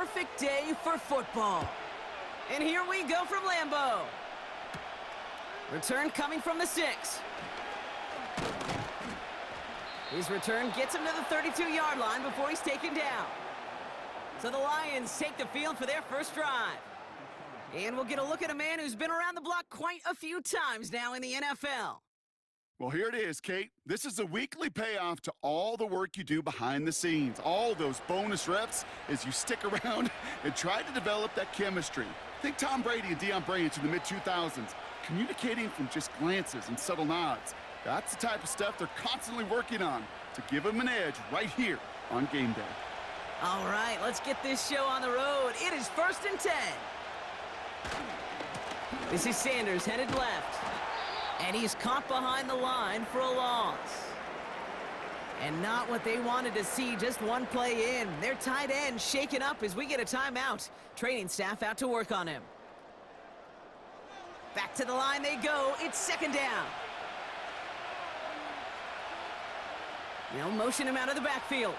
perfect day for football. And here we go from Lambeau. Return coming from the 6. His return gets him to the 32-yard line before he's taken down. So the Lions take the field for their first drive. And we'll get a look at a man who's been around the block quite a few times now in the NFL. Well, here it is, Kate. This is a weekly payoff to all the work you do behind the scenes, all those bonus reps as you stick around and try to develop that chemistry. Think Tom Brady and Deion Branch in the mid-2000s, communicating from just glances and subtle nods. That's the type of stuff they're constantly working on to give them an edge right here on game day. All right, let's get this show on the road. It is 1st and 10. This is Sanders headed left. And he's caught behind the line for a loss. And not what they wanted to see, just one play in. Their tight end shaken up as we get a timeout. Training staff out to work on him. Back to the line they go. It's 2nd down. They'll motion him out of the backfield.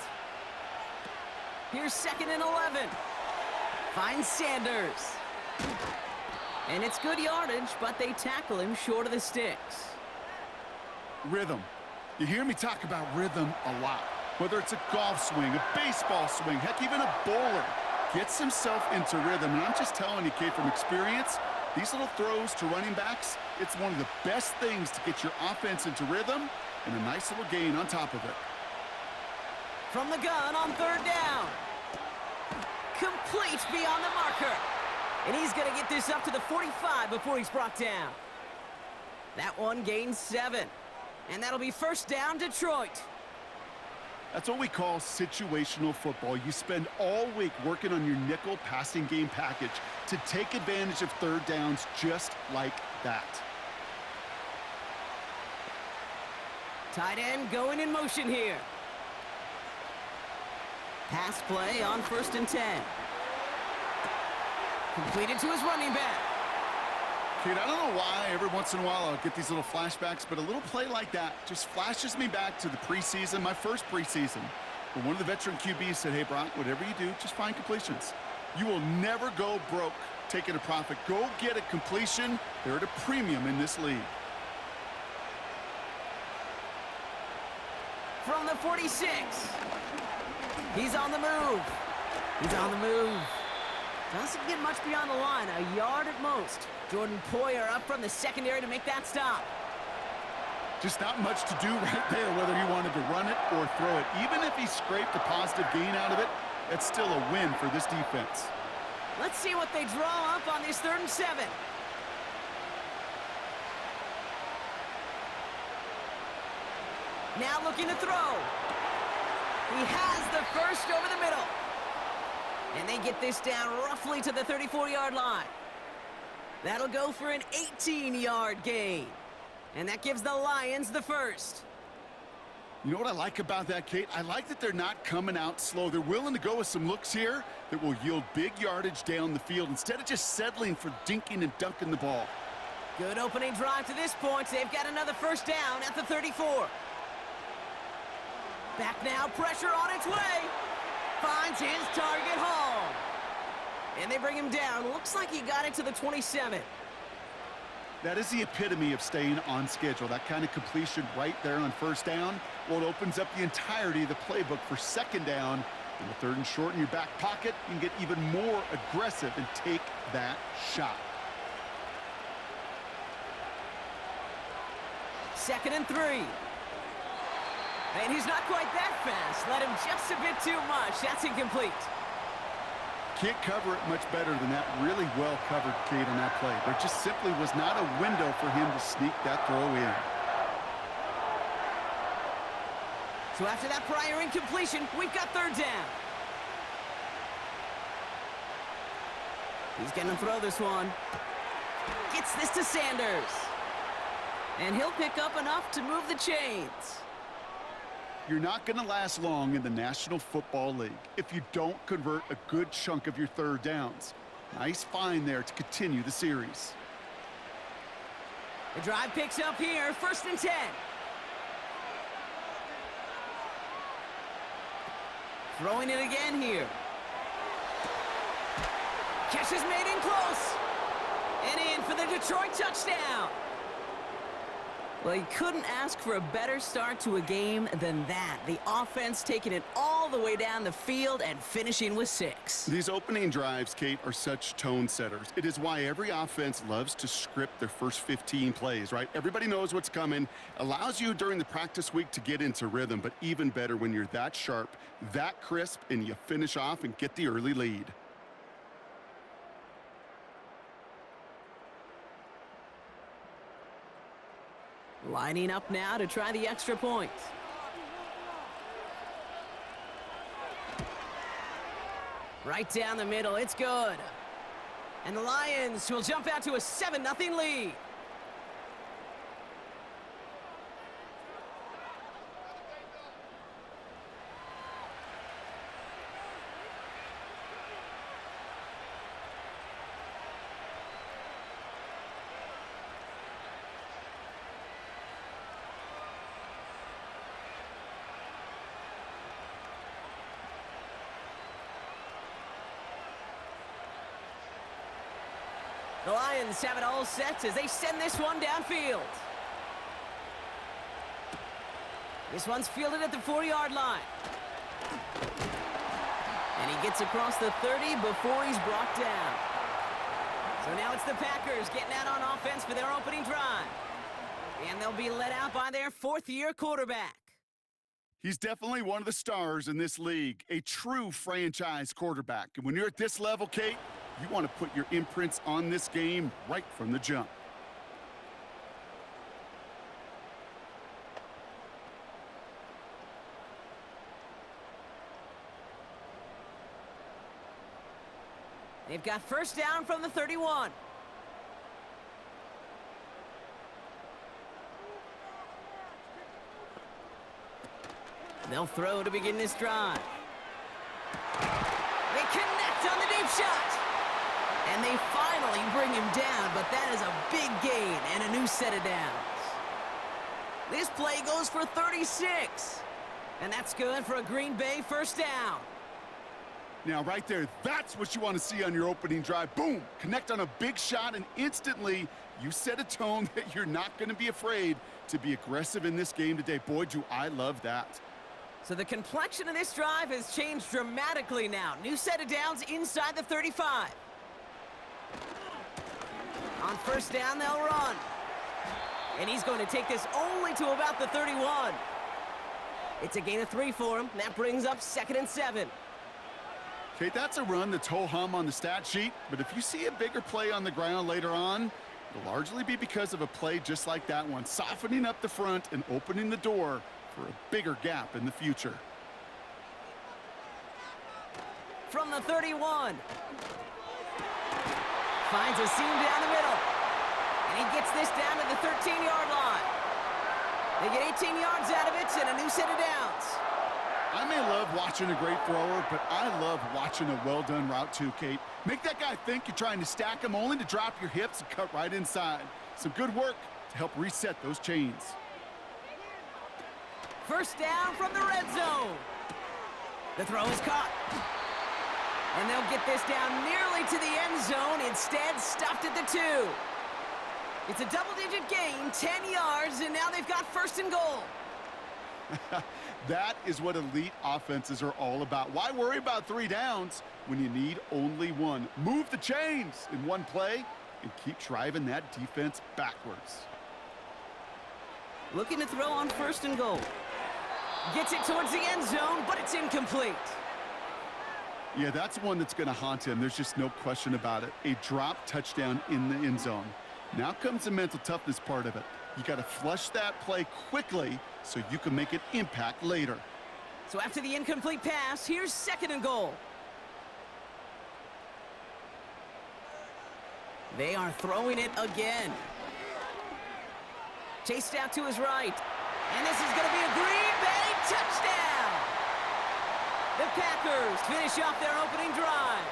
Here's 2nd and 11. Finds Sanders. And it's good yardage, but they tackle him short of the sticks. Rhythm. You hear me talk about rhythm a lot. Whether it's a golf swing, a baseball swing, heck, even a bowler gets himself into rhythm. And I'm just telling you, Kate, from experience, these little throws to running backs, it's one of the best things to get your offense into rhythm and a nice little gain on top of it. From the gun on 3rd down. Complete beyond the marker. And he's going to get this up to the 45 before he's brought down. That one gains 7. And that'll be 1st down, Detroit. That's what we call situational football. You spend all week working on your nickel passing game package to take advantage of 3rd downs just like that. Tight end going in motion here. Pass play on 1st and 10. Completed to his running back. Kate, I don't know why every once in a while I'll get these little flashbacks, but a little play like that just flashes me back to the preseason, my first preseason, where one of the veteran QBs said, hey, Brock, whatever you do, just find completions. You will never go broke taking a profit. Go get a completion. They're at a premium in this league. From the 46. He's on the move. He's on the move. Doesn't get much beyond the line, a yard at most. Jordan Poyer up from the secondary to make that stop. Just not much to do right there, whether he wanted to run it or throw it. Even if he scraped a positive gain out of it, that's still a win for this defense. Let's see what they draw up on this 3rd and 7. Now looking to throw. He has the first over the middle. And they get this down roughly to the 34-yard line. That'll go for an 18-yard gain. And that gives the Lions the first. You know what I like about that, Kate? I like that they're not coming out slow. They're willing to go with some looks here that will yield big yardage down the field instead of just settling for dinking and dunking the ball. Good opening drive to this point. They've got another 1st down at the 34. Back now, pressure on its way. Finds his target home. And they bring him down. Looks like he got it to the 27. That is the epitome of staying on schedule. That kind of completion right there on 1st down. Well, it opens up the entirety of the playbook for 2nd down. In the 3rd and short in your back pocket, you can get even more aggressive and take that shot. 2nd and 3. And he's not quite that fast. Let him just a bit too much. That's incomplete. Can't cover it much better than that. Really well covered, Kate, on that play. There just simply was not a window for him to sneak that throw in. So after that prior incompletion, we've got 3rd down. He's going to throw this one. Gets this to Sanders. And he'll pick up enough to move the chains. You're not going to last long in the National Football League if you don't convert a good chunk of your 3rd downs. Nice find there to continue the series. The drive picks up here, 1st and 10. Throwing it again here. Catch is made in close. And in for the Detroit touchdown. Well, you couldn't ask for a better start to a game than that. The offense taking it all the way down the field and finishing with 6. These opening drives, Kate, are such tone setters. It is why every offense loves to script their first 15 plays, right? Everybody knows what's coming. Allows you during the practice week to get into rhythm, but even better when you're that sharp, that crisp, and you finish off and get the early lead. Lining up now to try the extra point. Right down the middle, it's good. And the Lions will jump out to a 7-0 lead. The Lions have it all set as they send this one downfield. This one's fielded at the 4-yard line. And he gets across the 30 before he's brought down. So now it's the Packers getting out on offense for their opening drive. And they'll be led out by their 4th-year quarterback. He's definitely one of the stars in this league, a true franchise quarterback. And when you're at this level, Kate, you want to put your imprints on this game right from the jump. They've got first down from the 31. They'll throw to begin this drive. They connect on the deep shot. And they finally bring him down, but that is a big gain and a new set of downs. This play goes for 36. And that's good for a Green Bay first down. Now, right there, that's what you want to see on your opening drive. Boom! Connect on a big shot, and instantly you set a tone that you're not going to be afraid to be aggressive in this game today. Boy, do I love that. So the complexion of this drive has changed dramatically now. New set of downs inside the 35. On first down, they'll run. And he's going to take this only to about the 31. It's a gain of 3 for him. That brings up 2nd and 7. Okay, that's a run that's ho-hum on the stat sheet, but if you see a bigger play on the ground later on, it'll largely be because of a play just like that one, softening up the front and opening the door for a bigger gap in the future. From the 31. Finds a seam down the middle. And he gets this down to the 13-yard line. They get 18 yards out of it and a new set of downs. I may love watching a great thrower, but I love watching a well-done route too, Kate. Make that guy think you're trying to stack him only to drop your hips and cut right inside. Some good work to help reset those chains. First down from the red zone. The throw is caught. And they'll get this down nearly to the end zone, instead stopped at the 2. It's a double-digit gain, 10 yards, and now they've got first and goal. That is what elite offenses are all about. Why worry about 3 downs when you need only 1? Move the chains in one play and keep driving that defense backwards. Looking to throw on first and goal. Gets it towards the end zone, but it's incomplete. Yeah, that's one that's going to haunt him. There's just no question about it. A drop touchdown in the end zone. Now comes the mental toughness part of it. You got to flush that play quickly so you can make an impact later. So after the incomplete pass, here's 2nd and goal. They are throwing it again. Chased out to his right. And this is going to be a Green Bay touchdown. The Packers finish off their opening drive.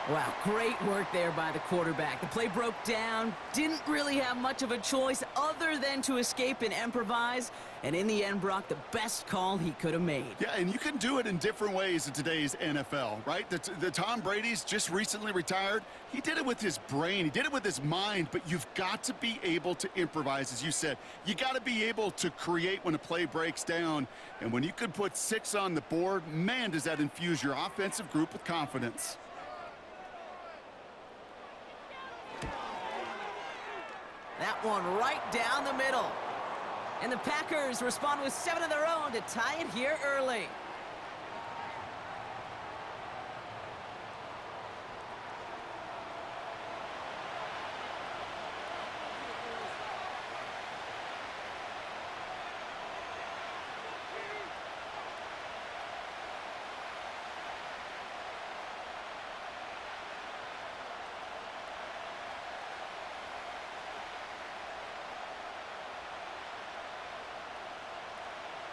Wow, great work there by the quarterback. The play broke down, didn't really have much of a choice other than to escape and improvise, and in the end, Brock, the best call he could have made. Yeah, and you can do it in different ways in today's NFL, right? The Tom Brady's just recently retired. He did it with his brain. He did it with his mind, but you've got to be able to improvise, as you said. You got to be able to create when a play breaks down, and when you can put 6 on the board, man, does that infuse your offensive group with confidence. That one right down the middle. And the Packers respond with 7 of their own to tie it here early.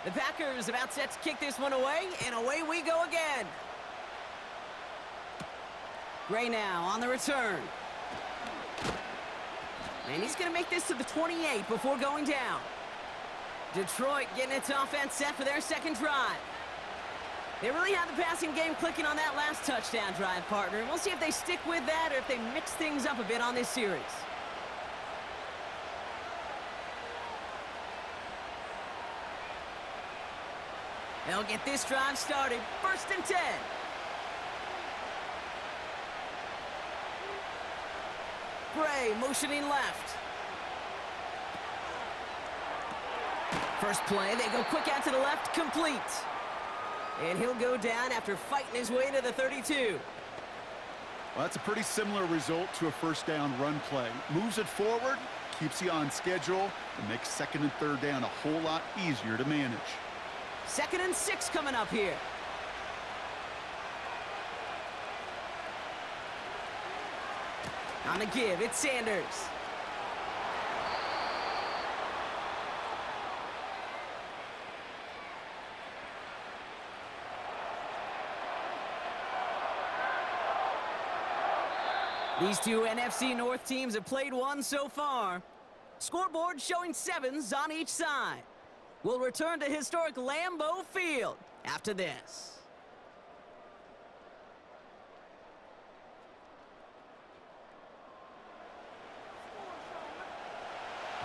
The Packers about set to kick this one away, and away we go again. Gray now on the return. And he's going to make this to the 28 before going down. Detroit getting its offense set for their second drive. They really have the passing game clicking on that last touchdown drive, partner. And we'll see if they stick with that or if they mix things up a bit on this series. They'll get this drive started. 1st and 10. Gray motioning left. First play, they go quick out to the left, complete. And he'll go down after fighting his way to the 32. Well, that's a pretty similar result to a first down run play. Moves it forward, keeps you on schedule, and makes 2nd and 3rd down a whole lot easier to manage. 2nd and 6 coming up here. On the give, it's Sanders. These two NFC North teams have played one so far. Scoreboard showing 7s on each side. We'll return to historic Lambeau Field after this.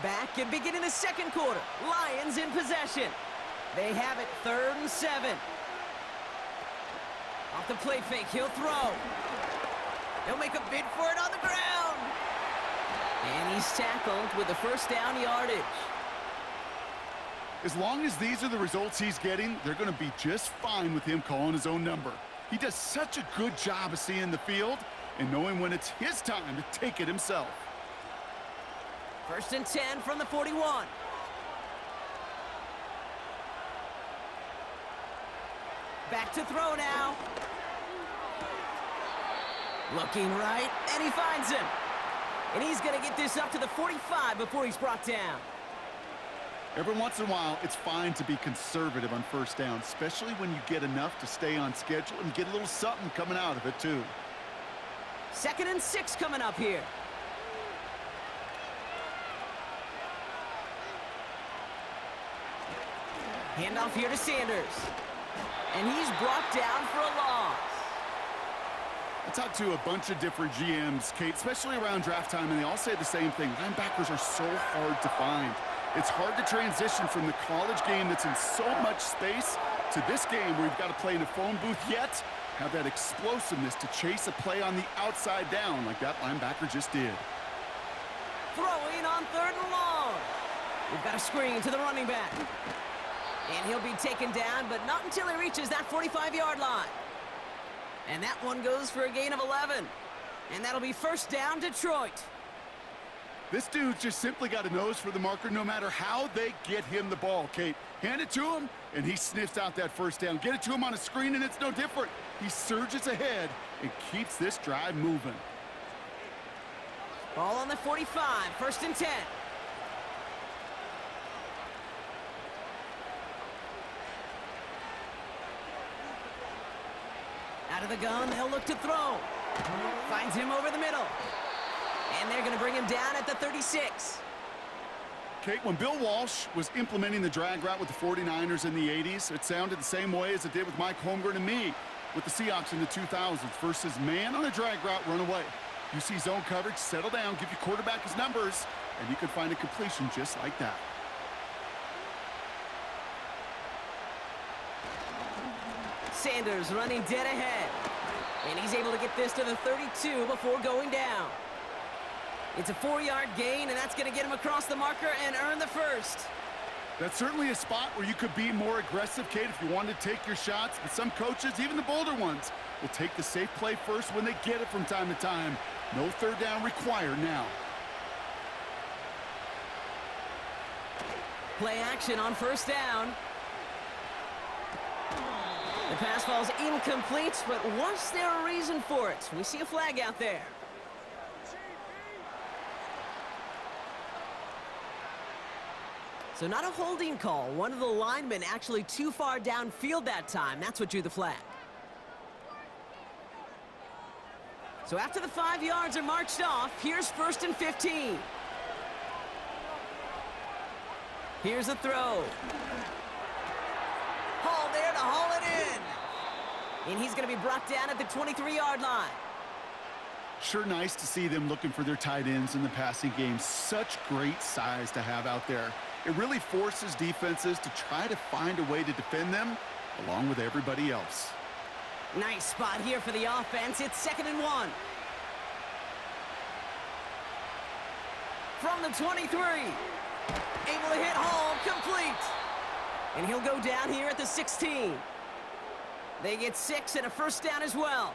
Back and beginning the second quarter. Lions in possession. They have it 3rd and 7. Off the play fake, he'll throw. He'll make a bid for it on the ground. And he's tackled with the first down yardage. As long as these are the results he's getting, they're going to be just fine with him calling his own number. He does such a good job of seeing the field and knowing when it's his time to take it himself. 1st and 10 from the 41. Back to throw now. Looking right, and he finds him. And he's going to get this up to the 45 before he's brought down. Every once in a while, it's fine to be conservative on first down, especially when you get enough to stay on schedule and get a little something coming out of it, too. 2nd and 6 coming up here. Handoff here to Sanders. And he's brought down for a loss. I talked to a bunch of different GMs, Kate, especially around draft time, and they all say the same thing. Linebackers are so hard to find. It's hard to transition from the college game that's in so much space to this game where you've got to play in a phone booth, yet have that explosiveness to chase a play on the outside down like that linebacker just did. Throwing on 3rd and long. We've got a screen to the running back. And he'll be taken down, but not until he reaches that 45-yard line. And that one goes for a gain of 11. And that'll be 1st down, Detroit. This dude just simply got a nose for the marker no matter how they get him the ball, Kate. Hand it to him, and he sniffs out that 1st down. Get it to him on a screen, and it's no different. He surges ahead and keeps this drive moving. Ball on the 45, 1st and 10. Out of the gun, they'll look to throw. Finds him over the middle. And they're going to bring him down at the 36. Kate, when Bill Walsh was implementing the drag route with the 49ers in the 80s, it sounded the same way as it did with Mike Holmgren and me with the Seahawks in the 2000s versus man on a drag route, run away. You see zone coverage, settle down, give your quarterback his numbers, and you can find a completion just like that. Sanders running dead ahead. And he's able to get this to the 32 before going down. It's a 4-yard gain, and that's going to get him across the marker and earn the first. That's certainly a spot where you could be more aggressive, Kate, if you wanted to take your shots. But some coaches, even the bolder ones, will take the safe play first when they get it from time to time. No third down required now. Play action on first down. The pass falls incomplete, but was there a reason for it? We see a flag out there. So not a holding call. One of the linemen actually too far downfield that time. That's what drew the flag. So after the 5 yards are marched off, here's 1st and 15. Here's a throw. Hall there to haul it in. And he's going to be brought down at the 23-yard line. Sure nice to see them looking for their tight ends in the passing game. Such great size to have out there. It really forces defenses to try to find a way to defend them along with everybody else. Nice spot here for the offense. It's 2nd and 1. From the 23. Able to hit Hall, complete. And he'll go down here at the 16. They get 6 and a first down as well.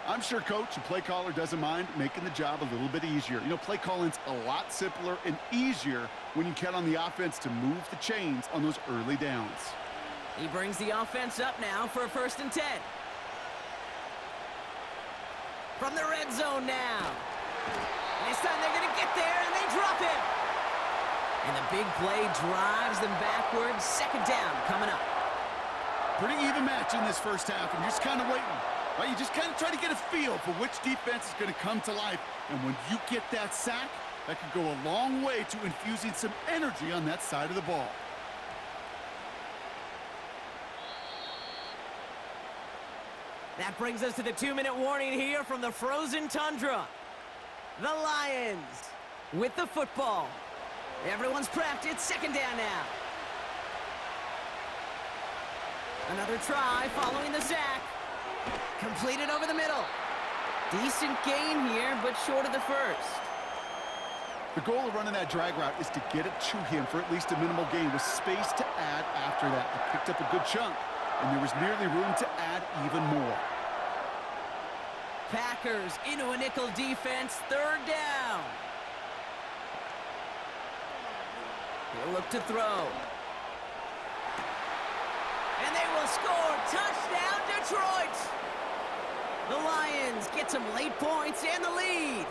I'm sure coach and play caller doesn't mind making the job a little bit easier. You know, play calling's a lot simpler and easier when you count on the offense to move the chains on those early downs. He brings the offense up now for a 1st and 10. From the red zone now. And this time they're going to get there, and they drop him. And the big play drives them backwards. 2nd down coming up. Pretty even match in this first half, and you're just kind of waiting. Right? You just kind of try to get a feel for which defense is going to come to life. And when you get that sack, that could go a long way to infusing some energy on that side of the ball. That brings us to the 2-minute warning here from the frozen tundra. The Lions with the football. Everyone's prepped. It's 2nd down now. Another try following the sack. Completed over the middle. Decent gain here, but short of the first. The goal of running that drag route is to get it to him for at least a minimal gain with space to add after that. They picked up a good chunk, and there was nearly room to add even more. Packers into a nickel defense, 3rd down. He'll look to throw. And they will score. Touchdown, Detroit! The Lions get some late points and the lead.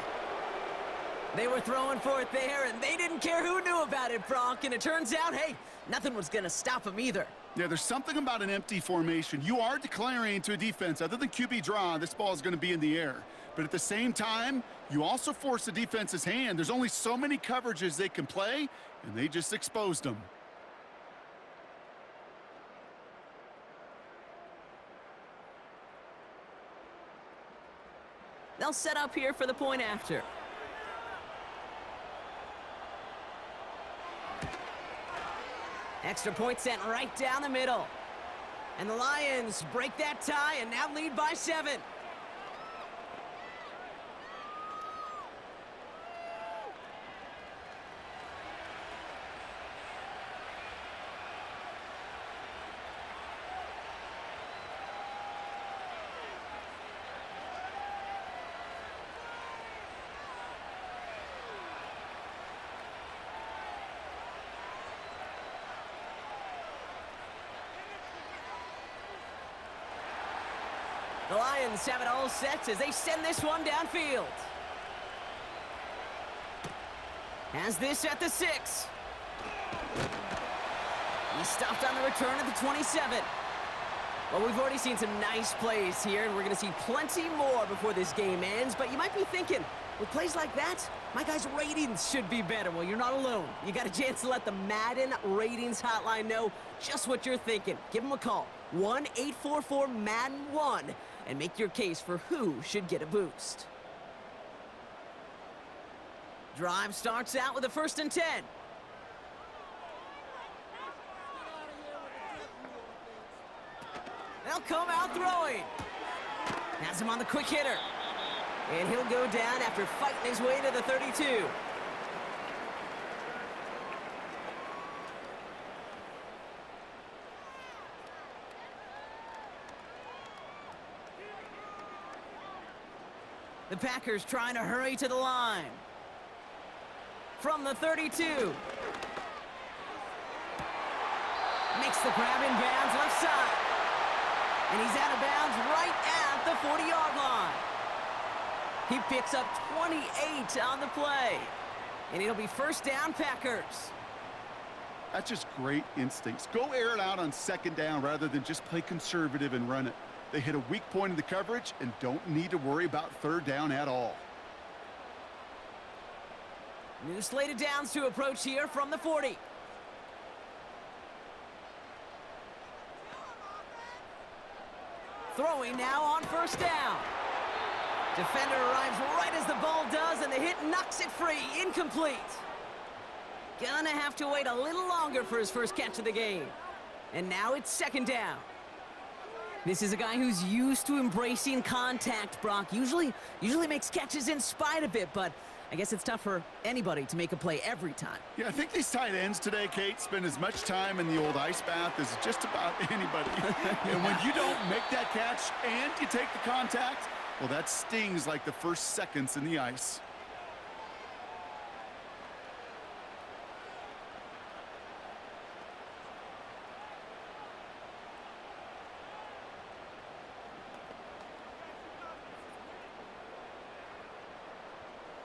They were throwing for it there, and they didn't care who knew about it, Brock. And it turns out, hey, nothing was going to stop them either. Yeah, there's something about an empty formation. You are declaring to a defense, other than QB draw, this ball is going to be in the air. But at the same time, you also force the defense's hand. There's only so many coverages they can play, and they just exposed them. They'll set up here for the point after. Extra point sent right down the middle. And the Lions break that tie and now lead by 7. The Lions have it all set as they send this one downfield. Has this at the 6. He stopped on the return at the 27. Well, we've already seen some nice plays here, and we're going to see plenty more before this game ends. But you might be thinking, with plays like that, my guys' ratings should be better. Well, you're not alone. You got a chance to let the Madden Ratings Hotline know just what you're thinking. Give them a call, 1-844-MADDEN-1, and make your case for who should get a boost. Drive starts out with a 1st and 10. They'll come out throwing. Has him on the quick hitter. And he'll go down after fighting his way to the 32. The Packers trying to hurry to the line. From the 32. Makes the grab in bounds left side. And he's out of bounds right at the 40-yard line. He picks up 28 on the play. And it'll be 1st down, Packers. That's just great instincts. Go air it out on 2nd down rather than just play conservative and run it. They hit a weak point in the coverage and don't need to worry about 3rd down at all. New slated downs to approach here from the 40. Throwing now on 1st down. Defender arrives right as the ball does, and the hit knocks it free. Incomplete. Gonna have to wait a little longer for his first catch of the game. And now it's 2nd down. This is a guy who's used to embracing contact, Brock. Usually makes catches in spite of it, but I guess it's tough for anybody to make a play every time. Yeah, I think these tight ends today, Kate, spend as much time in the old ice bath as just about anybody. And when you don't make that catch and you take the contact, well, that stings like the first seconds in the ice.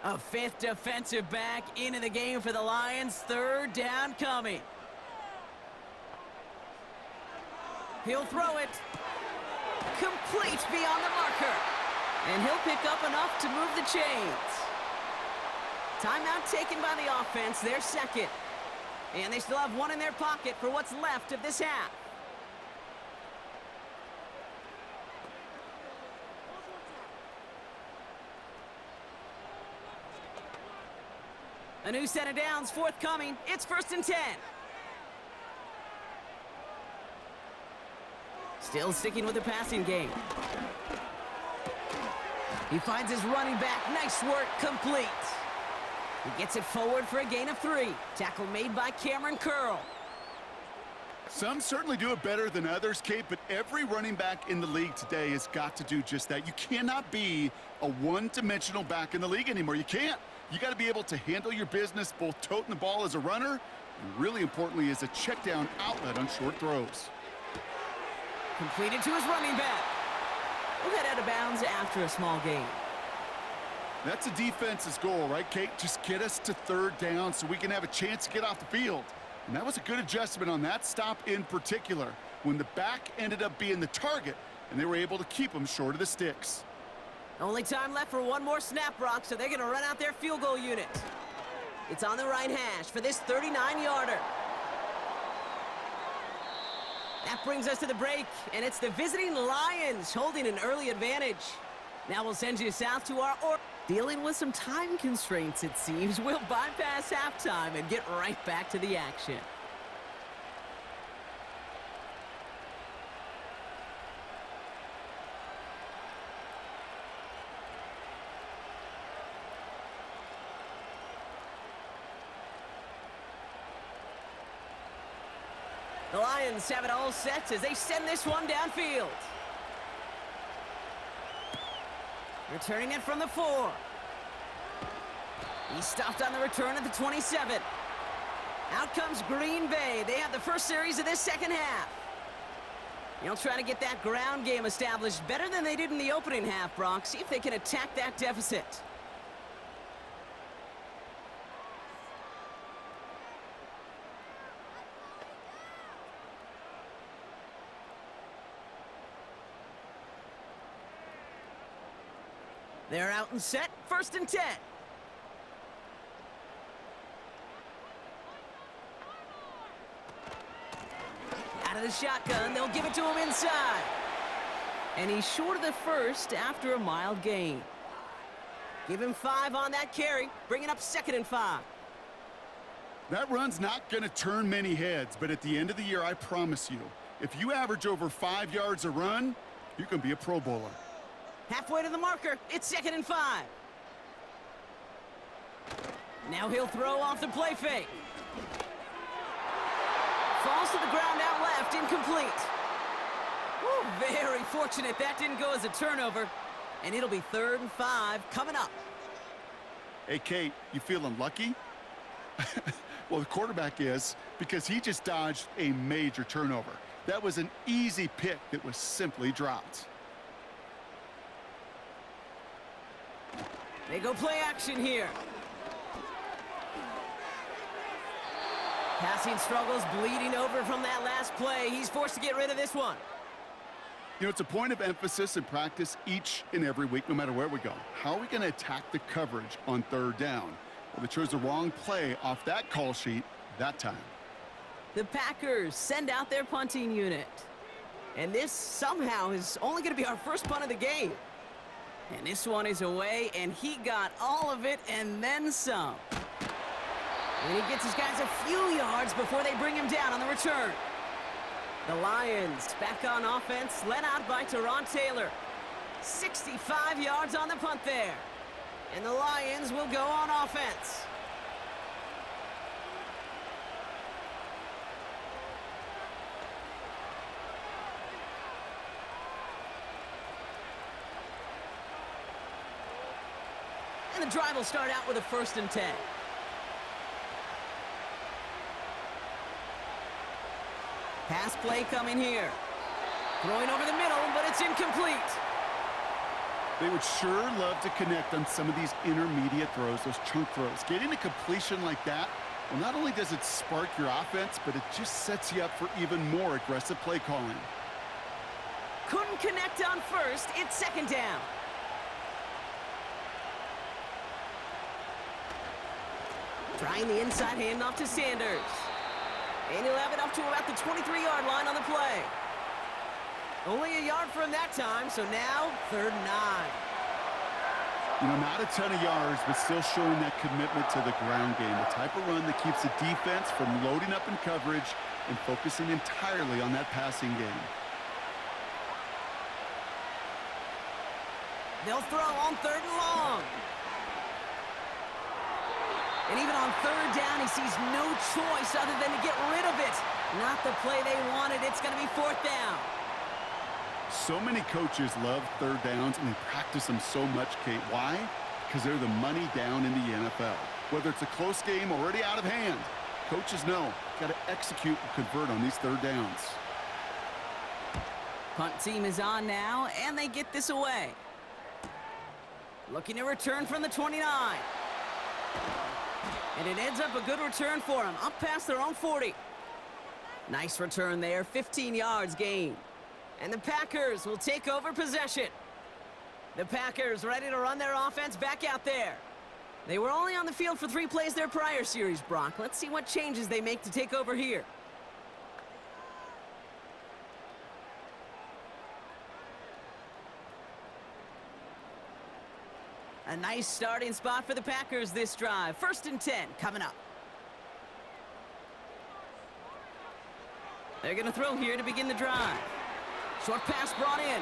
A 5th defensive back into the game for the Lions. 3rd down coming. He'll throw it. Complete beyond the marker. And he'll pick up enough to move the chains. Timeout taken by the offense. Their 2nd. And they still have 1 in their pocket for what's left of this half. A new set of downs forthcoming. It's 1st and 10. Still sticking with the passing game. He finds his running back. Nice work, complete. He gets it forward for a gain of 3. Tackle made by Cameron Curl. Some certainly do it better than others, Kate, but every running back in the league today has got to do just that. You cannot be a one-dimensional back in the league anymore. You can't. You got to be able to handle your business, both toting the ball as a runner, and really importantly as a check down outlet on short throws. Completed to his running back. We'll head out of bounds after a small gain. That's a defense's goal, right, Kate? Just get us to 3rd down so we can have a chance to get off the field. And that was a good adjustment on that stop in particular, when the back ended up being the target, and they were able to keep him short of the sticks. Only time left for 1 more snap, Brock, so they're going to run out their field goal unit. It's on the right hash for this 39-yarder. That brings us to the break, and it's the visiting Lions holding an early advantage. Now we'll send you south to our dealing with some time constraints, it seems. We'll bypass halftime and get right back to the action. The Lions have it all set as they send this one downfield. Returning it from the 4. He stopped on the return at the 27. Out comes Green Bay. They have the first series of this 2nd half. They'll try to get that ground game established better than they did in the opening half, Brock. See if they can attack that deficit. They're out and set, 1st and 10. Out of the shotgun, they'll give it to him inside. And he's short of the first after a mild gain. Give him 5 on that carry, bringing up 2nd and 5. That run's not going to turn many heads, but at the end of the year, I promise you, if you average over 5 yards a run, you can be a Pro Bowler. Halfway to the marker, it's 2nd and 5. Now he'll throw off the play fake. Falls to the ground out left, incomplete. Woo, very fortunate that didn't go as a turnover. And it'll be 3rd and 5 coming up. Hey, Kate, you feeling lucky? Well, the quarterback is, because he just dodged a major turnover. That was an easy pick that was simply dropped. They go play action here. Passing struggles bleeding over from that last play. He's forced to get rid of this one. You know, it's a point of emphasis in practice each and every week, no matter where we go. How are we going to attack the coverage on 3rd down? Well, they chose the wrong play off that call sheet that time. The Packers send out their punting unit. And this somehow is only going to be our first punt of the game. And this one is away, and he got all of it and then some. And he gets his guys a few yards before they bring him down on the return. The Lions back on offense, led out by Teron Taylor. 65 yards on the punt there. And the Lions will go on offense. And the drive will start out with a 1st and 10. Pass play coming here. Throwing over the middle, but it's incomplete. They would sure love to connect on some of these intermediate throws, those chunk throws. Getting a completion like that, well, not only does it spark your offense, but it just sets you up for even more aggressive play calling. Couldn't connect on 1st. It's 2nd down. Trying the inside handoff to Sanders. And he'll have it up to about the 23-yard line on the play. Only a yard for him that time, so now 3rd and 9. You know, not a ton of yards, but still showing that commitment to the ground game. The type of run that keeps the defense from loading up in coverage and focusing entirely on that passing game. They'll throw on 3rd and long. And even on 3rd down, he sees no choice other than to get rid of it. Not the play they wanted. It's going to be 4th down. So many coaches love 3rd downs, and they practice them so much, Kate. Why? Because they're the money down in the NFL. Whether it's a close game already out of hand, coaches know got to execute and convert on these 3rd downs. Punt team is on now, and they get this away. Looking to return from the 29. And it ends up a good return for them, up past their own 40. Nice return there, 15 yards gained. And the Packers will take over possession. The Packers ready to run their offense back out there. They were only on the field for 3 plays their prior series, Brock. Let's see what changes they make to take over here. A nice starting spot for the Packers this drive. 1st and 10 coming up. They're going to throw here to begin the drive. Short pass brought in.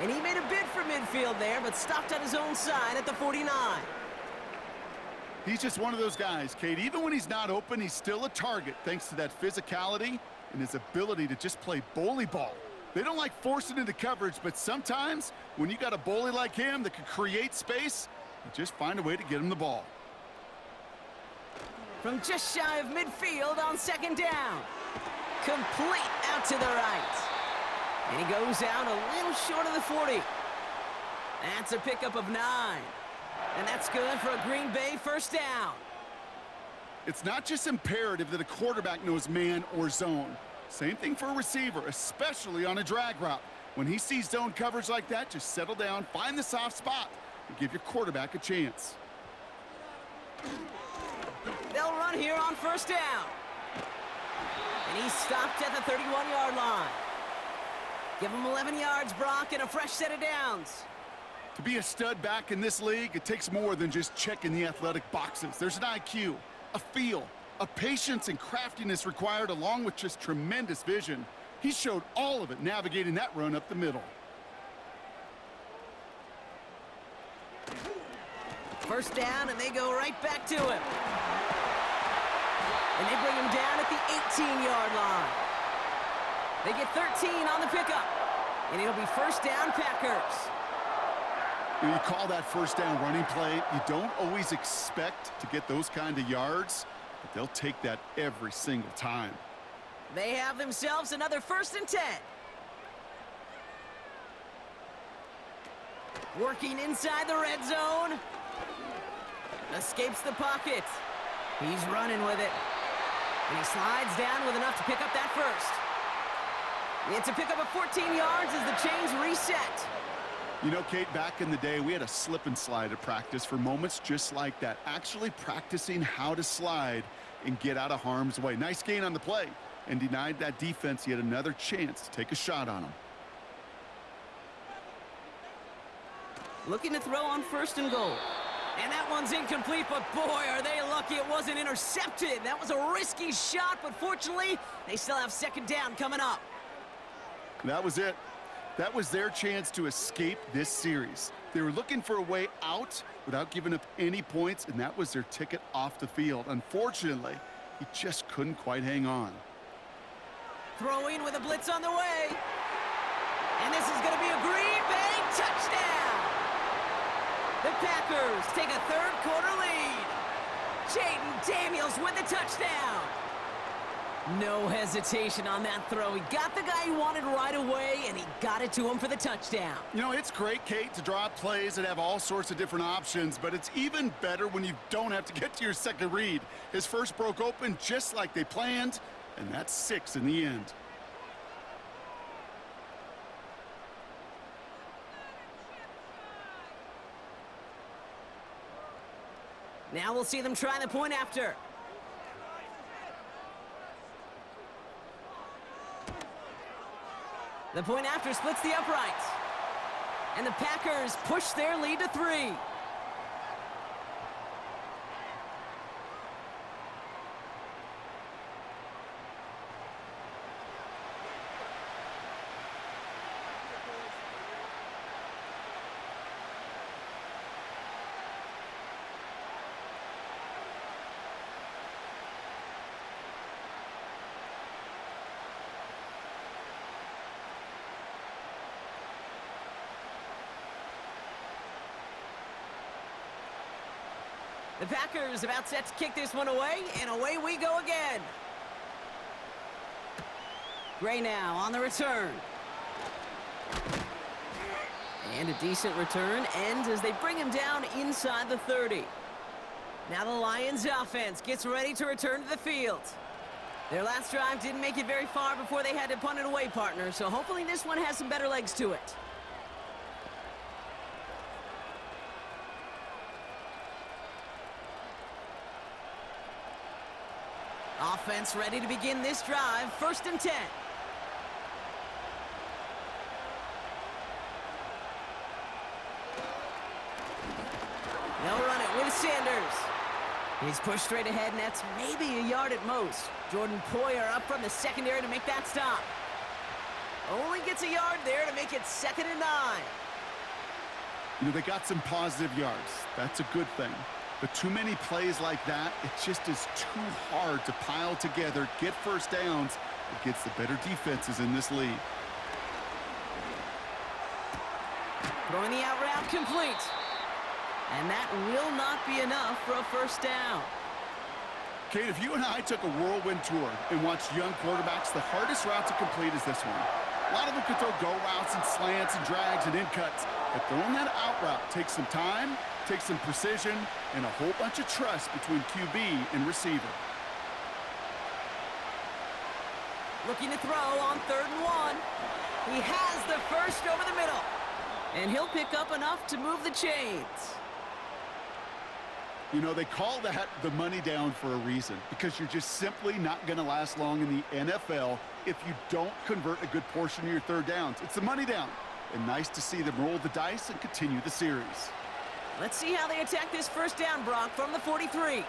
And he made a bid for midfield there, but stopped on his own side at the 49. He's just one of those guys, Kate. Even when he's not open, he's still a target thanks to that physicality and his ability to just play bully ball. They don't like forcing into coverage, but sometimes when you got a bully like him that can create space, you just find a way to get him the ball. From just shy of midfield on 2nd down. Complete out to the right. And he goes out a little short of the 40. That's a pickup of 9. And that's good for a Green Bay 1st down. It's not just imperative that a quarterback knows man or zone. Same thing for a receiver, especially on a drag route. When he sees zone coverage like that, just settle down, find the soft spot, and give your quarterback a chance. They'll run here on first down. And he's stopped at the 31-yard line. Give him 11 yards, Brock, and a fresh set of downs. To be a stud back in this league, it takes more than just checking the athletic boxes. There's an IQ, a feel, a patience and craftiness required, along with just tremendous vision. He showed all of it navigating that run up the middle. First down, and they go right back to him. And they bring him down at the 18-yard line. They get 13 on the pickup. And it'll be first down, Packers. When you call that first down running play, you don't always expect to get those kind of yards, but they'll take that every single time. They have themselves another 1st and 10. Working inside the red zone. Escapes the pocket. He's running with it. And he slides down with enough to pick up that first. It's a pickup of 14 yards as the chains reset. You know, Kate, back in the day, we had a slip and slide at practice for moments just like that. Actually practicing how to slide and get out of harm's way. Nice gain on the play, and denied that defense yet another chance to take a shot on him. Looking to throw on 1st and goal. And that one's incomplete, but boy, are they lucky it wasn't intercepted. That was a risky shot, but fortunately, they still have 2nd down coming up. That was it. That was their chance to escape this series. They were looking for a way out without giving up any points, and that was their ticket off the field. Unfortunately, he just couldn't quite hang on. Throwing with a blitz on the way. And this is going to be a Green Bay touchdown. The Packers take a 3rd quarter lead. Jaden Daniels with the touchdown. No hesitation on that throw. He got the guy he wanted right away, and he got it to him for the touchdown. You know, it's great, Kate, to draw up plays that have all sorts of different options, but it's even better when you don't have to get to your second read. His first broke open just like they planned, and that's 6 in the end. Now we'll see them try the point after. The point after splits the uprights. And the Packers push their lead to 3. The Packers about set to kick this one away, and away we go again. Gray now on the return. And a decent return ends as they bring him down inside the 30. Now the Lions offense gets ready to return to the field. Their last drive didn't make it very far before they had to punt it away, partner, so hopefully this one has some better legs to it. Offense ready to begin this drive. 1st and 10. They'll run it with Sanders. He's pushed straight ahead, and that's maybe a yard at most. Jordan Poyer up from the secondary to make that stop. Only gets a yard there to make it 2nd and 9. You know, they got some positive yards. That's a good thing. But too many plays like that, it just is too hard to pile together, get first downs against the better defenses in this league. Throwing the out route complete. And that will not be enough for a first down. Kate, if you and I took a whirlwind tour and watched young quarterbacks, the hardest route to complete is this one. A lot of them can throw go routes and slants and drags and in cuts, but throwing that out route takes some time, takes some precision, and a whole bunch of trust between QB and receiver. Looking to throw on 3rd and 1. He has the first over the middle. And he'll pick up enough to move the chains. You know, they call that the money down for a reason, because you're just simply not going to last long in the NFL if you don't convert a good portion of your third downs. It's the money down. And nice to see them roll the dice and continue the series. Let's see how they attack this first down, Brock, from the 43.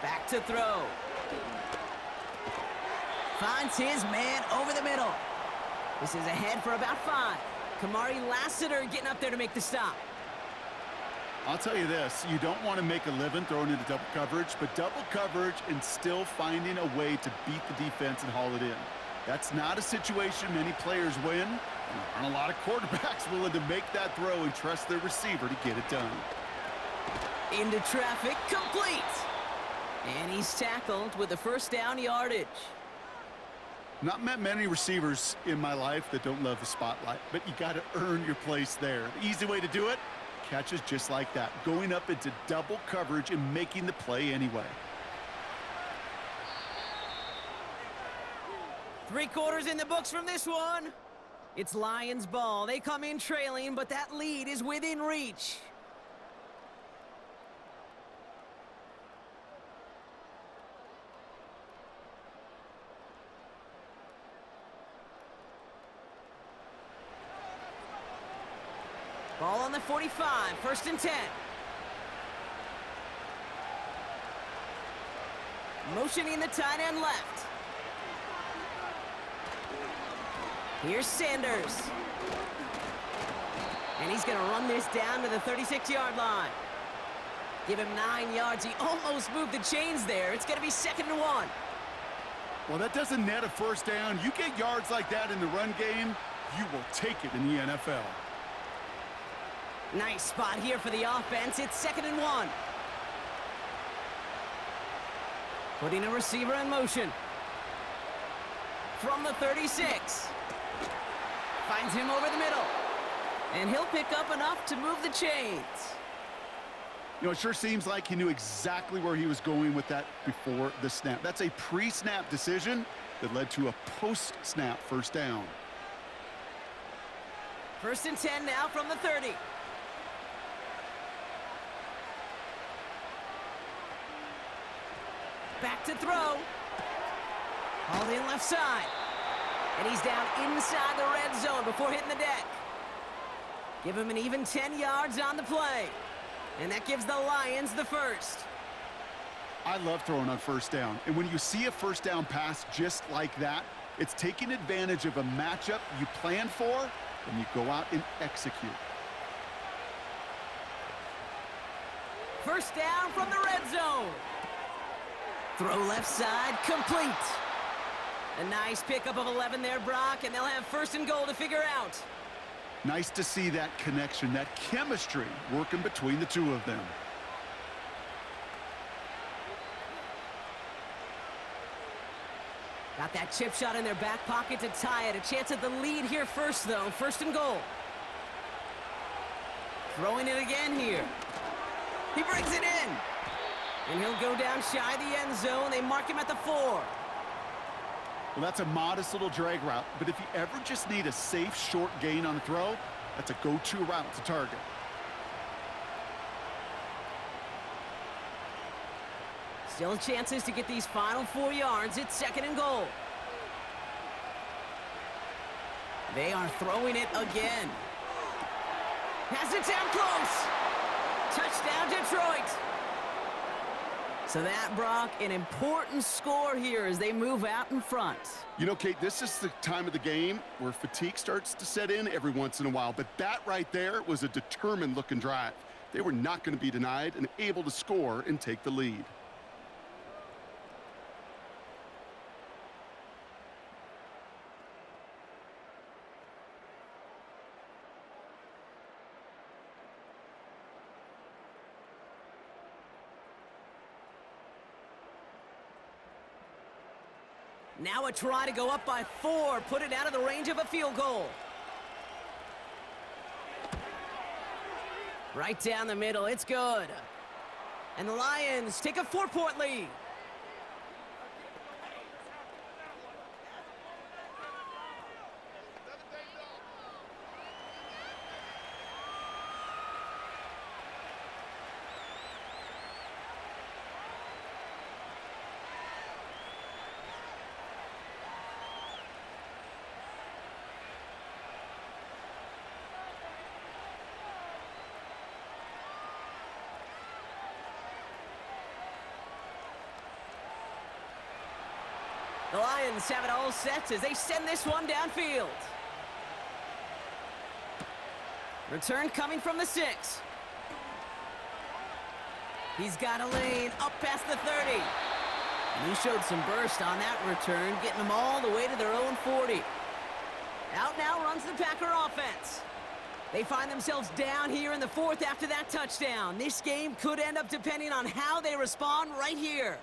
Back to throw. Finds his man over the middle. This is ahead for about 5. Kamari Lassiter getting up there to make the stop. I'll tell you this, you don't want to make a living throwing into double coverage, but double coverage and still finding a way to beat the defense and haul it in. That's not a situation many players win, and there aren't a lot of quarterbacks willing to make that throw and trust their receiver to get it done. Into traffic, complete. And he's tackled with the first down yardage. Not met many receivers in my life that don't love the spotlight, but you got to earn your place there. The easy way to do it, catches just like that, going up into double coverage and making the play anyway. 3 quarters in the books from this one. It's Lions ball. They come in trailing, but that lead is within reach. Ball on the 45, 1st and 10. Motioning the tight end left. Here's Sanders. And he's going to run this down to the 36-yard line. Give him 9 yards. He almost moved the chains there. It's going to be 2nd and 1. Well, that doesn't net a first down. You get yards like that in the run game, you will take it in the NFL. Nice spot here for the offense. It's 2nd and 1. Putting a receiver in motion. From the 36. Finds him over the middle. And he'll pick up enough to move the chains. You know, it sure seems like he knew exactly where he was going with that before the snap. That's a pre-snap decision that led to a post-snap first down. 1st and 10 now from the 30. Back to throw. Hauled in left side. And he's down inside the red zone before hitting the deck. Give him an even 10 yards on the play. And that gives the Lions the first. I love throwing on first down. And when you see a first down pass just like that, it's taking advantage of a matchup you plan for, and you go out and execute. First down from the red zone. Throw left side, complete. A nice pickup of 11 there, Brock, and they'll have 1st and goal to figure out. Nice to see that connection, that chemistry working between the two of them. Got that chip shot in their back pocket to tie it. A chance at the lead here first, though. 1st and goal. Throwing it again here. He brings it in. And he'll go down shy of the end zone. They mark him at the 4. Well, that's a modest little drag route, but if you ever just need a safe, short gain on a throw, that's a go-to route to target. Still chances to get these final 4 yards. It's 2nd and goal. They are throwing it again. Has it down close. Touchdown, Detroit. So that, Brock, an important score here as they move out in front. You know, Kate, this is the time of the game where fatigue starts to set in every once in a while, but that right there was a determined-looking drive. They were not going to be denied and able to score and take the lead. Now a try to go up by 4, put it out of the range of a field goal. Right down the middle, it's good. And the Lions take a 4-point lead. The Lions have it all set as they send this one downfield. Return coming from the 6. He's got a lane up past the 30. And he showed some burst on that return, getting them all the way to their own 40. Out now runs the Packer offense. They find themselves down here in the 4th after that touchdown. This game could end up depending on how they respond right here.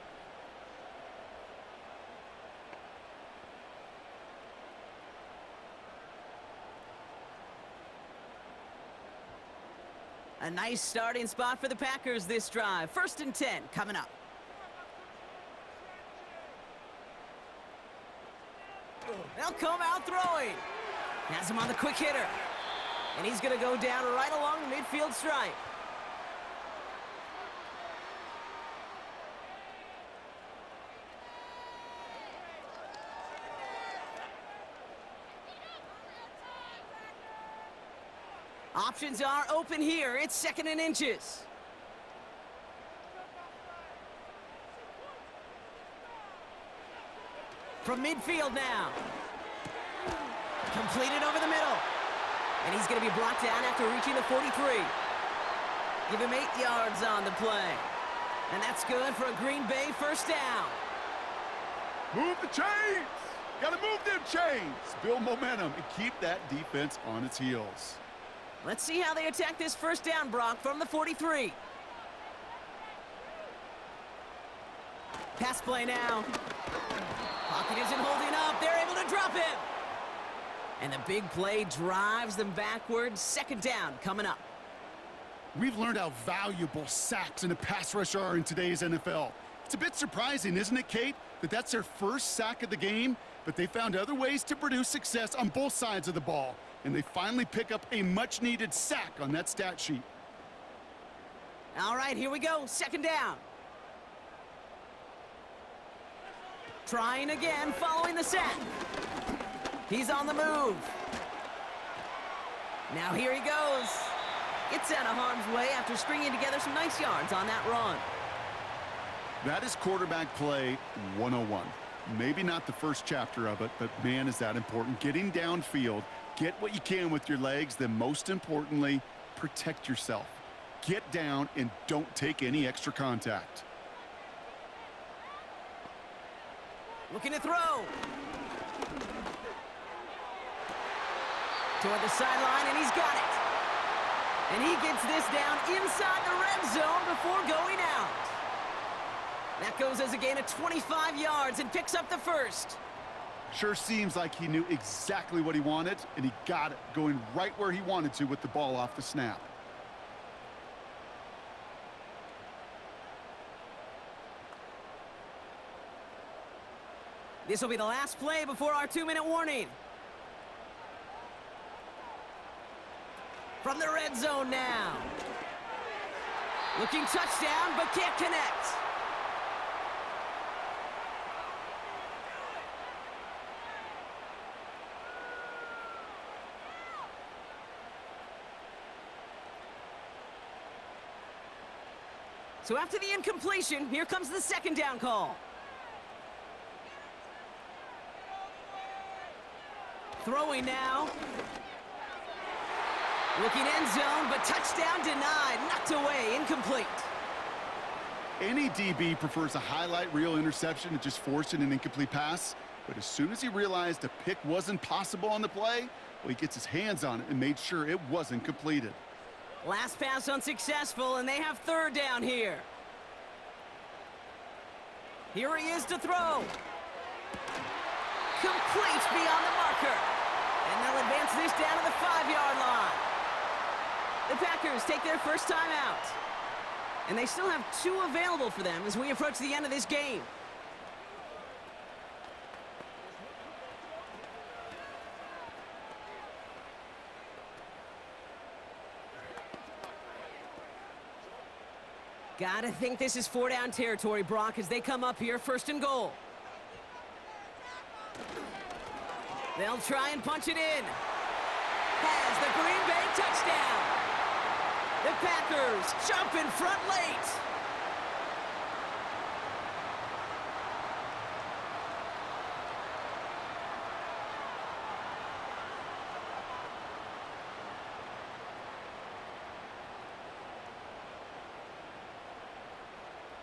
A nice starting spot for the Packers this drive. 1st and 10 coming up. They'll come out throwing. Has him on the quick hitter. And he's going to go down right along the midfield stripe. Options are open here. It's 2nd and inches. From midfield now. Completed over the middle. And he's going to be brought down after reaching the 43. Give him 8 yards on the play. And that's good for a Green Bay 1st down. Move the chains! Gotta move them chains! Build momentum and keep that defense on its heels. Let's see how they attack this 1st down, Brock, from the 43. Pass play now. Pocket isn't holding up. They're able to drop him. And the big play drives them backwards. 2nd down coming up. We've learned how valuable sacks in a pass rush are in today's NFL. It's a bit surprising, isn't it, Kate, that that's their first sack of the game, but they found other ways to produce success on both sides of the ball, and they finally pick up a much-needed sack on that stat sheet. All right, here we go. 2nd down. Trying again, following the sack. He's on the move. Now here he goes. Gets out of harm's way after stringing together some nice yards on that run. That is quarterback play 101. Maybe not the first chapter of it, but man, is that important. Getting downfield, get what you can with your legs, then most importantly, protect yourself. Get down and don't take any extra contact. Looking to throw. Toward the sideline, and he's got it. And he gets this down inside the red zone before going out. That goes as a gain of 25 yards and picks up the 1st. Sure seems like he knew exactly what he wanted, and he got it, going right where he wanted to with the ball off the snap. This will be the last play before our 2-minute warning. From the red zone now. Looking touchdown, but can't connect. So after the incompletion, here comes the 2nd down call. Throwing now. Looking end zone, but touchdown denied. Knocked away, incomplete. Any DB prefers a highlight reel interception to just forcing an incomplete pass. But as soon as he realized a pick wasn't possible on the play, well, he gets his hands on it and made sure it wasn't completed. Last pass unsuccessful, and they have 3rd down here. Here he is to throw. Complete beyond the marker. And they'll advance this down to the 5-yard line. The Packers take their first time out. And they still have 2 available for them as we approach the end of this game. Gotta think this is 4-down territory, Brock, as they come up here 1st and goal. They'll try and punch it in. Has the Green Bay touchdown. The Packers jump in front late.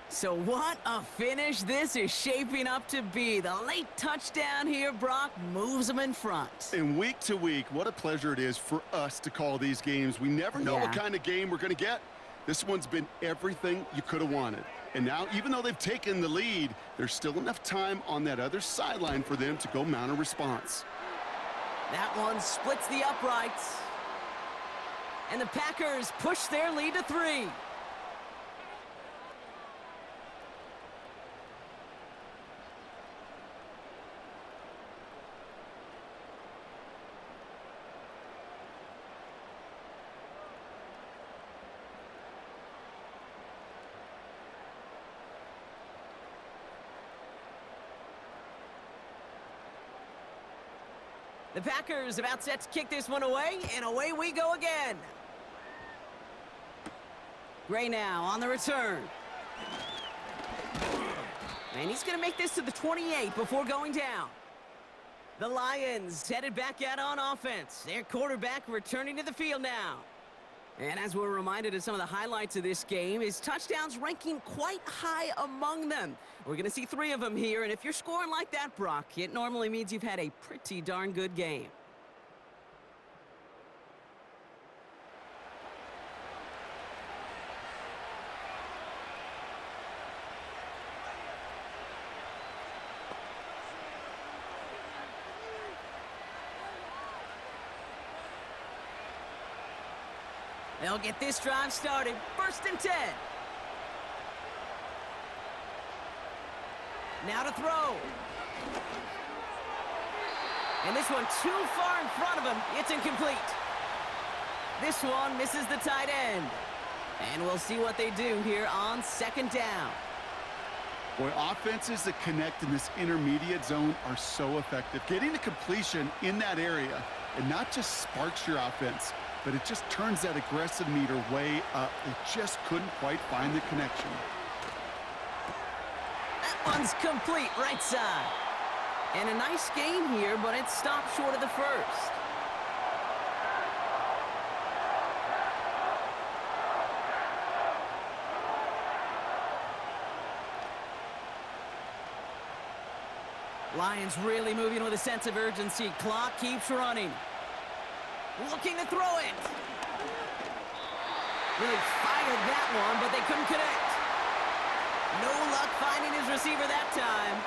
So what a finish this is shaping up to be. The late touchdown here, Brock, moves them in front. And week to week, what a pleasure it is for us to call these games. We never know what kind of game we're going to get. This one's been everything you could have wanted. And now, even though they've taken the lead, there's still enough time on that other sideline for them to go mount a response. That one splits the uprights. And the Packers push their lead to 3. The Packers about set to kick this one away, and away we go again. Gray now on the return. And he's going to make this to the 28 before going down. The Lions headed back out on offense. Their quarterback returning to the field now. And as we're reminded of some of the highlights of this game, his touchdowns ranking quite high among them. We're going to see 3 of them here, and if you're scoring like that, Brock, it normally means you've had a pretty darn good game. They'll get this drive started. 1st and 10. Now to throw. And this one too far in front of him. It's incomplete. This one misses the tight end. And we'll see what they do here on 2nd down. Boy, offenses that connect in this intermediate zone are so effective. Getting the completion in that area, and not just sparks your offense, but it just turns that aggressive meter way up. They just couldn't quite find the connection. That one's complete, right side. And a nice gain here, but it stopped short of the first. Lions really moving with a sense of urgency. Clock keeps running. Looking to throw it. Really fired that one, but they couldn't connect. No luck finding his receiver that time.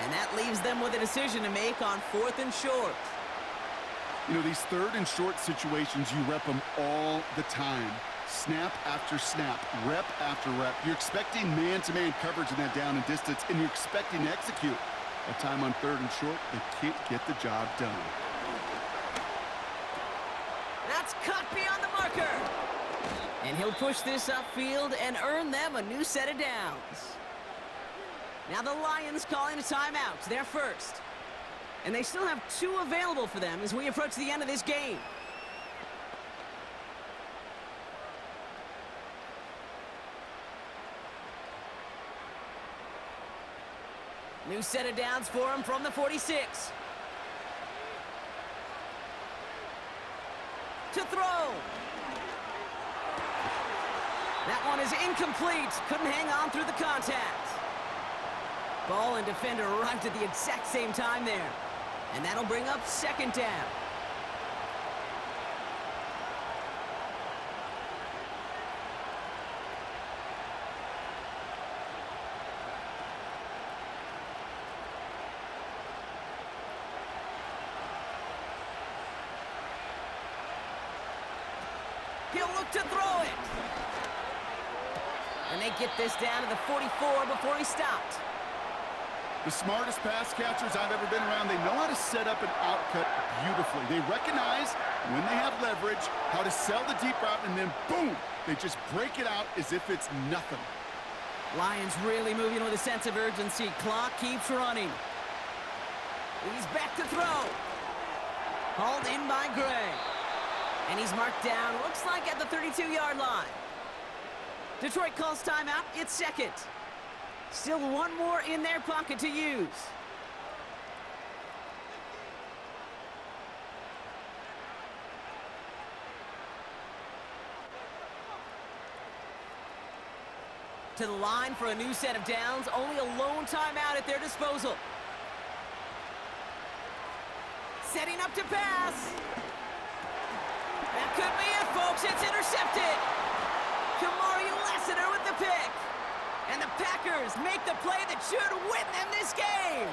And that leaves them with a decision to make on 4th and short. You know, these 3rd and short situations, you rep them all the time. Snap after snap, rep after rep. You're expecting man-to-man coverage in that down and distance, and you're expecting to execute. That time on 3rd and short, they can't get the job done. That's cut beyond the marker. And he'll push this upfield and earn them a new set of downs. Now the Lions calling a timeout. They're first. And they still have 2 available for them as we approach the end of this game. New set of downs for him from the 46. To throw. That one is incomplete. Couldn't hang on through the contact. Ball and defender arrived at the exact same time there. And that'll bring up 2nd down. He'll look to throw it. And they get this down to the 44 before he stopped. The smartest pass catchers I've ever been around, they know how to set up an outcut beautifully. They recognize when they have leverage, how to sell the deep route, and then boom, they just break it out as if it's nothing. Lions really moving with a sense of urgency. Clock keeps running. He's back to throw. Hauled in by Gray. And he's marked down, looks like at the 32-yard line. Detroit calls timeout. It's 2nd. Still 1 more in their pocket to use. To the line for a new set of downs, only a lone timeout at their disposal. Setting up to pass. That could be it, folks. It's intercepted. Kamari Lassiter with the pick. And the Packers make the play that should win them this game.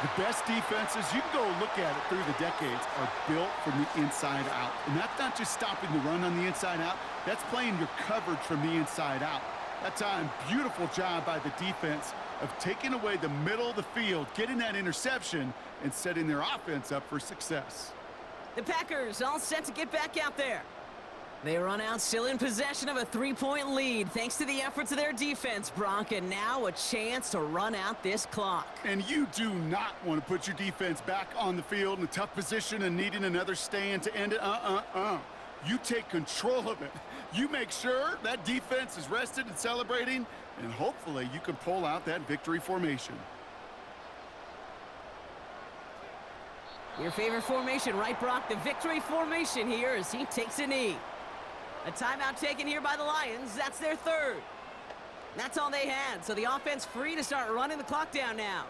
The best defenses, you can go look at it through the decades, are built from the inside out. And that's not just stopping the run on the inside out. That's playing your coverage from the inside out. That time, beautiful job by the defense of taking away the middle of the field, getting that interception, and setting their offense up for success. The Packers all set to get back out there. They run out still in possession of a 3-point lead thanks to the efforts of their defense, Brock, and now a chance to run out this clock. And you do not want to put your defense back on the field in a tough position and needing another stand to end it. You take control of it. You make sure that defense is rested and celebrating, and hopefully you can pull out that victory formation. Your favorite formation, right, Brock? The victory formation here as he takes a knee. A timeout taken here by the Lions. That's their third. That's all they had, so the offense free to start running the clock down now.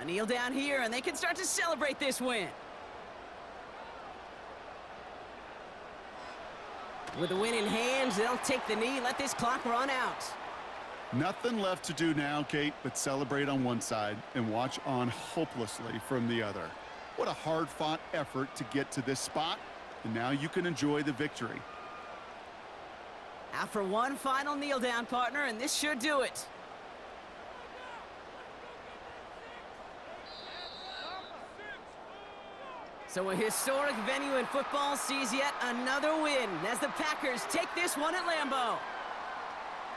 A kneel down here, and they can start to celebrate this win. With the win in hands, they'll take the knee, let this clock run out. Nothing left to do now, Kate, but celebrate on one side and watch on hopelessly from the other. What a hard-fought effort to get to this spot, and now you can enjoy the victory. After one final kneel down, partner, and this should do it. So a historic venue in football sees yet another win as the Packers take this one at Lambeau.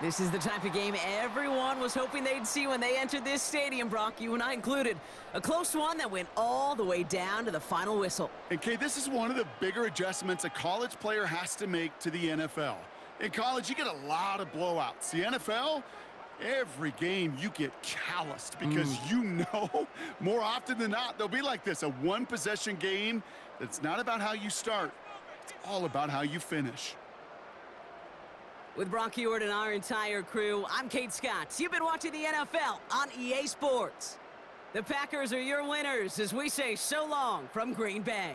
This is the type of game everyone was hoping they'd see when they entered this stadium, Brock, you and I included. A close one that went all the way down to the final whistle. And, Kate, this is one of the bigger adjustments a college player has to make to the NFL. In college, you get a lot of blowouts. The NFL, every game you get calloused because you know more often than not they'll be like this, a one-possession game that's not about how you start. It's all about how you finish. With Brock Ewart and our entire crew, I'm Kate Scott. You've been watching the NFL on EA Sports. The Packers are your winners as we say so long from Green Bay.